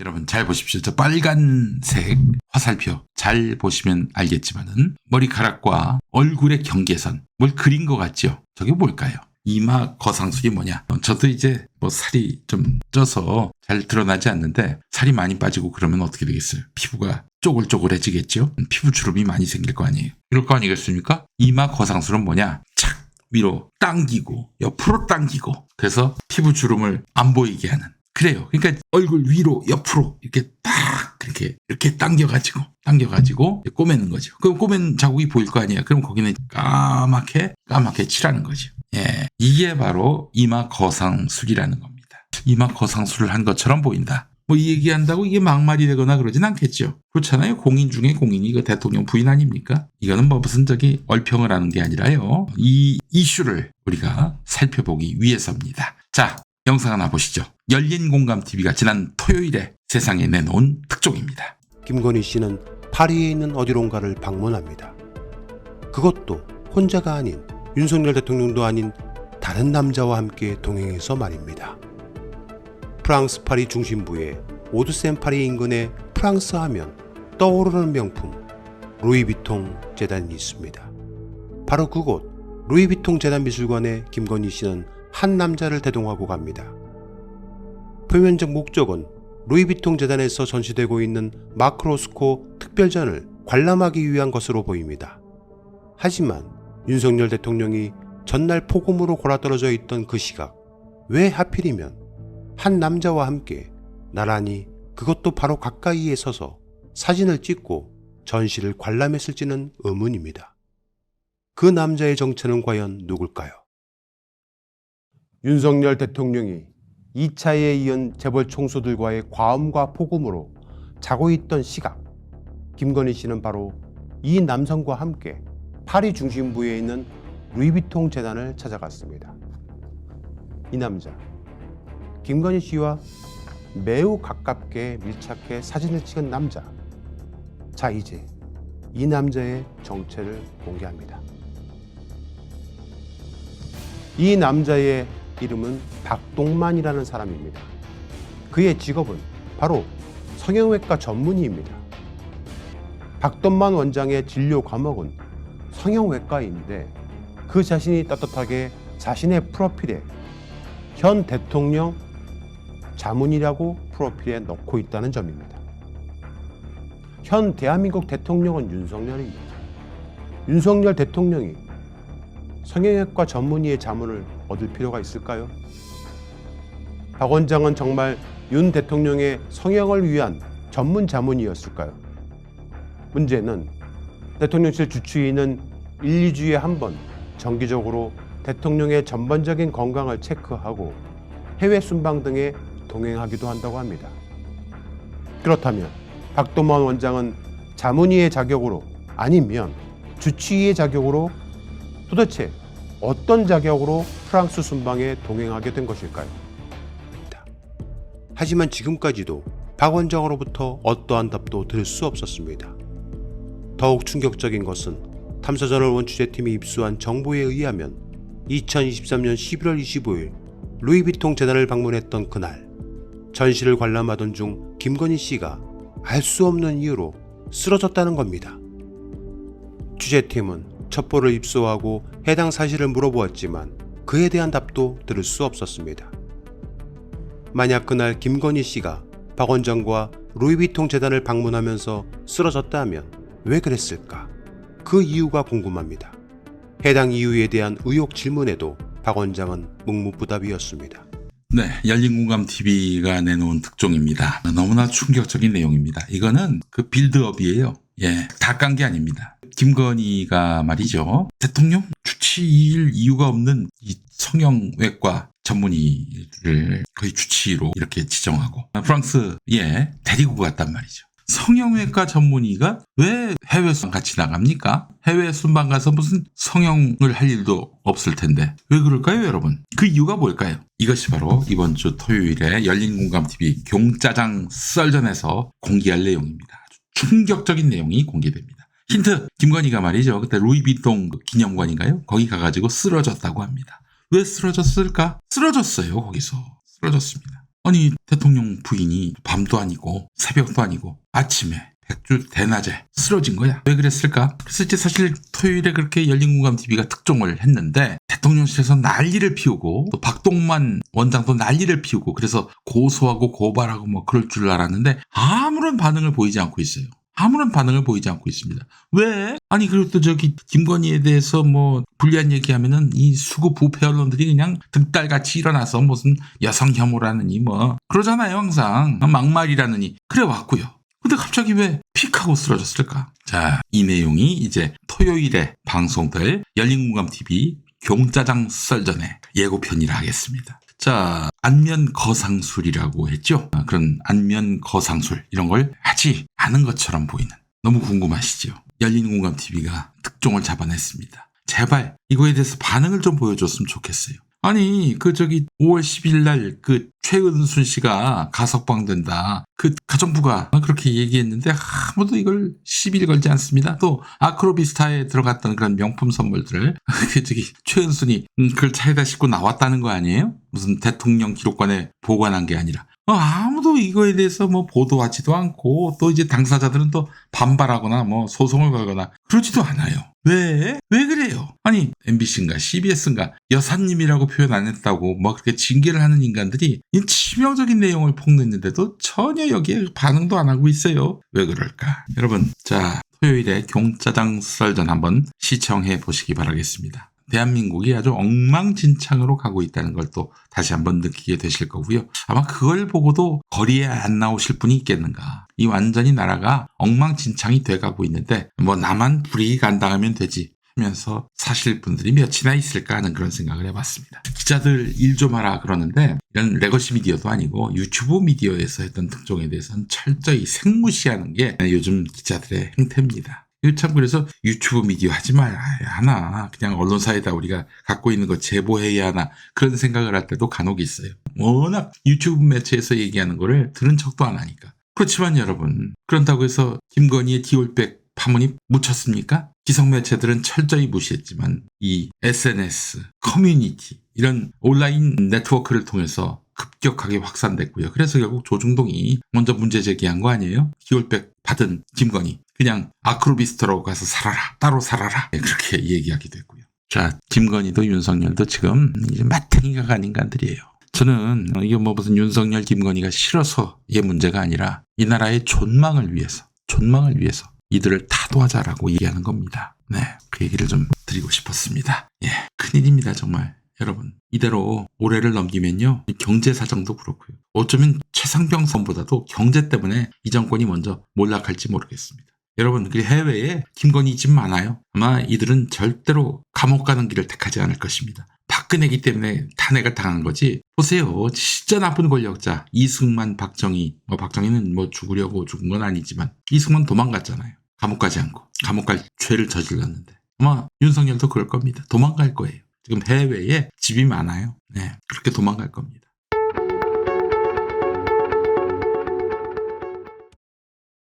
여러분 잘 보십시오. 저 빨간색 화살표 잘 보시면 알겠지만은 머리카락과 얼굴의 경계선 뭘 그린 것 같죠? 저게 뭘까요? 이마 거상술이 뭐냐? 저도 이제 뭐 살이 좀 쪄서 잘 드러나지 않는데 살이 많이 빠지고 그러면 어떻게 되겠어요? 피부가 쪼글쪼글해지겠죠? 피부 주름이 많이 생길 거 아니에요? 이럴 거 아니겠습니까? 이마 거상술은 뭐냐? 착 위로 당기고 옆으로 당기고 그래서 피부 주름을 안 보이게 하는 그래요. 그러니까 얼굴 위로 옆으로 이렇게 딱 이렇게 당겨가지고 꼬매는 거죠. 그럼 꼬맨 자국이 보일 거 아니에요. 그럼 거기는 까맣게 칠하는 거죠. 예, 이게 바로 이마 거상술이라는 겁니다. 이마 거상술을 한 것처럼 보인다. 뭐 이 얘기한다고 이게 막말이 되거나 그러진 않겠죠. 그렇잖아요. 공인 중에 공인이 이거 대통령 부인 아닙니까? 이거는 뭐 무슨 얼평을 하는 게 아니라요. 이 이슈를 우리가 살펴보기 위해서입니다. 자, 영상 하나 보시죠. 열린공감TV가 지난 토요일에 세상에 내놓은 특종입니다. 김건희 씨는 파리에 있는 어디론가를 방문합니다. 그것도 혼자가 아닌 윤석열 대통령도 아닌 다른 남자와 함께 동행해서 말입니다. 프랑스 파리 중심부의 오드센 파리 인근의 프랑스 하면 떠오르는 명품 루이비통 재단이 있습니다. 바로 그곳 루이비통 재단 미술관에 김건희 씨는 한 남자를 대동하고 갑니다. 표면적 목적은 루이비통 재단에서 전시되고 있는 마크로스코 특별전을 관람하기 위한 것으로 보입니다. 하지만 윤석열 대통령이 전날 폭음으로 골아떨어져 있던 그 시각, 왜 하필이면 한 남자와 함께 나란히 그것도 바로 가까이에 서서 사진을 찍고 전시를 관람했을지는 의문입니다. 그 남자의 정체는 과연 누굴까요? 윤석열 대통령이 2차에 이은 재벌 총수들과의 과음과 폭음으로 자고 있던 시각, 김건희 씨는 바로 이 남성과 함께 파리 중심부에 있는 루이비통 재단을 찾아갔습니다. 이 남자, 김건희 씨와 매우 가깝게 밀착해 사진을 찍은 남자. 자, 이제 이 남자의 정체를 공개합니다. 이 남자의 이름은 박동만이라는 사람입니다. 그의 직업은 바로 성형외과 전문의입니다. 박동만 원장의 진료 과목은 성형외과인데 그 자신이 떳떳하게 자신의 프로필에 현 대통령 자문이라고 프로필에 넣고 있다는 점입니다. 현 대한민국 대통령은 윤석열입니다. 윤석열 대통령이 성형외과 전문의의 자문을 얻을 필요가 있을까요? 박 원장은 정말 윤 대통령의 성형을 위한 전문 자문이었을까요? 문제는 대통령실 주치의는 1, 2주에 한 번 정기적으로 대통령의 전반적인 건강을 체크하고 해외 순방 등에 동행하기도 한다고 합니다. 그렇다면 박동만 원장은 자문의의 자격으로 아니면 주치의의 자격으로 도대체 어떤 자격으로 프랑스 순방에 동행하게 된 것일까요? 하지만 지금까지도 박 원장으로부터 어떠한 답도 들을 수 없었습니다. 더욱 충격적인 것은 탐사저널 취재팀이 입수한 정보에 의하면 2023년 11월 25일 루이비통 재단을 방문했던 그날 전시를 관람하던 중 김건희 씨가 알 수 없는 이유로 쓰러졌다는 겁니다. 취재팀은 첩보를 입수하고 해당 사실을 물어보았지만 그에 대한 답도 들을 수 없었습니다. 만약 그날 김건희 씨가 박 원장과 루이비통 재단을 방문하면서 쓰러졌다면 왜 그랬을까? 그 이유가 궁금합니다. 해당 이유에 대한 의혹 질문에도 박 원장은 묵묵부답이었습니다. 네, 열린공감TV가 내놓은 특종입니다. 너무나 충격적인 내용입니다. 이거는 그 빌드업이에요. 예, 다 깐 게 아닙니다. 김건희가 말이죠. 대통령 주치의일 이유가 없는 이 성형외과 전문의를 거의 주치의로 이렇게 지정하고 프랑스에 데리고 갔단 말이죠. 성형외과 전문의가 왜 해외 순방 같이 나갑니까? 해외 순방 가서 무슨 성형을 할 일도 없을 텐데 왜 그럴까요, 여러분? 그 이유가 뭘까요? 이것이 바로 이번 주 토요일에 열린공감TV 경짜장 썰전에서 공개할 내용입니다. 아주 충격적인 내용이 공개됩니다. 힌트! 김건희가 말이죠. 그때 루이비통 기념관인가요? 거기 가가지고 쓰러졌다고 합니다. 왜 쓰러졌을까? 쓰러졌어요. 거기서 쓰러졌습니다. 아니 대통령 부인이 밤도 아니고 새벽도 아니고 아침에 백주 대낮에 쓰러진 거야. 왜 그랬을까? 그래서 이제 사실 토요일에 그렇게 열린공감TV가 특종을 했는데 대통령실에서 난리를 피우고 또 박동만 원장도 난리를 피우고 그래서 고소하고 고발하고 뭐 그럴 줄 알았는데 아무런 반응을 보이지 않고 있어요. 아무런 반응을 보이지 않고 있습니다. 왜? 아니 그리고 또 저기 김건희에 대해서 뭐 불리한 얘기하면은 이 수구 부패 언론들이 그냥 득달같이 일어나서 무슨 여성 혐오라느니 뭐 그러잖아요. 항상 막말이라느니 그래 왔고요. 근데 갑자기 왜 픽하고 쓰러졌을까? 자, 이 내용이 이제 토요일에 방송될 열린공감TV 경짜장 썰전의 예고편이라 하겠습니다. 자, 안면 거상술이라고 했죠? 그런 안면 거상술 이런 걸 하지 않은 것처럼 보이는 너무 궁금하시죠? 열린공감TV가 특종을 잡아냈습니다. 제발 이거에 대해서 반응을 좀 보여줬으면 좋겠어요. 아니 5월 10일 날 최은순 씨가 가석방된다. 가정부가 그렇게 얘기했는데 아무도 이걸 시비를 걸지 않습니다. 또 아크로비스타에 들어갔던 그런 명품 선물들을 최은순이 그걸 차에다 싣고 나왔다는 거 아니에요? 무슨 대통령 기록관에 보관한 게 아니라. 아무도 이거에 대해서 뭐 보도하지도 않고 또 이제 당사자들은 또 반발하거나 뭐 소송을 걸거나 그러지도 않아요. 왜 그래요? 아니 MBC인가 CBS인가 여사님이라고 표현 안 했다고 뭐 그렇게 징계를 하는 인간들이 이 치명적인 내용을 폭로했는데도 전혀 여기에 반응도 안 하고 있어요. 왜 그럴까? 여러분 자 토요일에 경짜장 썰전 한번 시청해 보시기 바라겠습니다. 대한민국이 아주 엉망진창으로 가고 있다는 걸 또 다시 한번 느끼게 되실 거고요. 아마 그걸 보고도 거리에 안 나오실 분이 있겠는가. 이 완전히 나라가 엉망진창이 돼가고 있는데 뭐 나만 불이익 안 당하면 되지 하면서 사실 분들이 몇이나 있을까 하는 그런 생각을 해봤습니다. 기자들 일 좀 하라 그러는데 이런 레거시 미디어도 아니고 유튜브 미디어에서 했던 특종에 대해서는 철저히 생무시하는 게 요즘 기자들의 행태입니다. 참 그래서 유튜브 미디어 하지 말아야 하나 그냥 언론사에다 우리가 갖고 있는 거 제보해야 하나 그런 생각을 할 때도 간혹 있어요. 워낙 유튜브 매체에서 얘기하는 거를 들은 척도 안 하니까. 그렇지만 여러분 그런다고 해서 김건희의 디올백 파문이 묻혔습니까? 기성 매체들은 철저히 무시했지만 이 SNS, 커뮤니티 이런 온라인 네트워크를 통해서 급격하게 확산됐고요. 그래서 결국 조중동이 먼저 문제 제기한 거 아니에요? 디올백 받은 김건희 그냥 아크로비스트로 가서 살아라 따로 살아라 그렇게 얘기하기도 했고요. 자 김건희도 윤석열도 지금 이제 마탱이가 간 인간들이에요. 저는 이게 뭐 무슨 윤석열 김건희가 싫어서의 문제가 아니라 이 나라의 존망을 위해서 이들을 타도하자라고 얘기하는 겁니다. 네, 그 얘기를 좀 드리고 싶었습니다. 예, 큰일입니다 정말. 여러분 이대로 올해를 넘기면요 경제 사정도 그렇고요. 어쩌면 최상병 선보다도 경제 때문에 이 정권이 먼저 몰락할지 모르겠습니다. 여러분 그 해외에 김건희 집 많아요. 아마 이들은 절대로 감옥 가는 길을 택하지 않을 것입니다. 박근혜기 때문에 탄핵을 당한 거지. 보세요. 진짜 나쁜 권력자 이승만, 박정희. 박정희는 뭐 죽으려고 죽은 건 아니지만 이승만 도망갔잖아요. 감옥 가지 않고. 감옥 갈 죄를 저질렀는데. 아마 윤석열도 그럴 겁니다. 도망갈 거예요. 지금 해외에 집이 많아요. 네, 그렇게 도망갈 겁니다.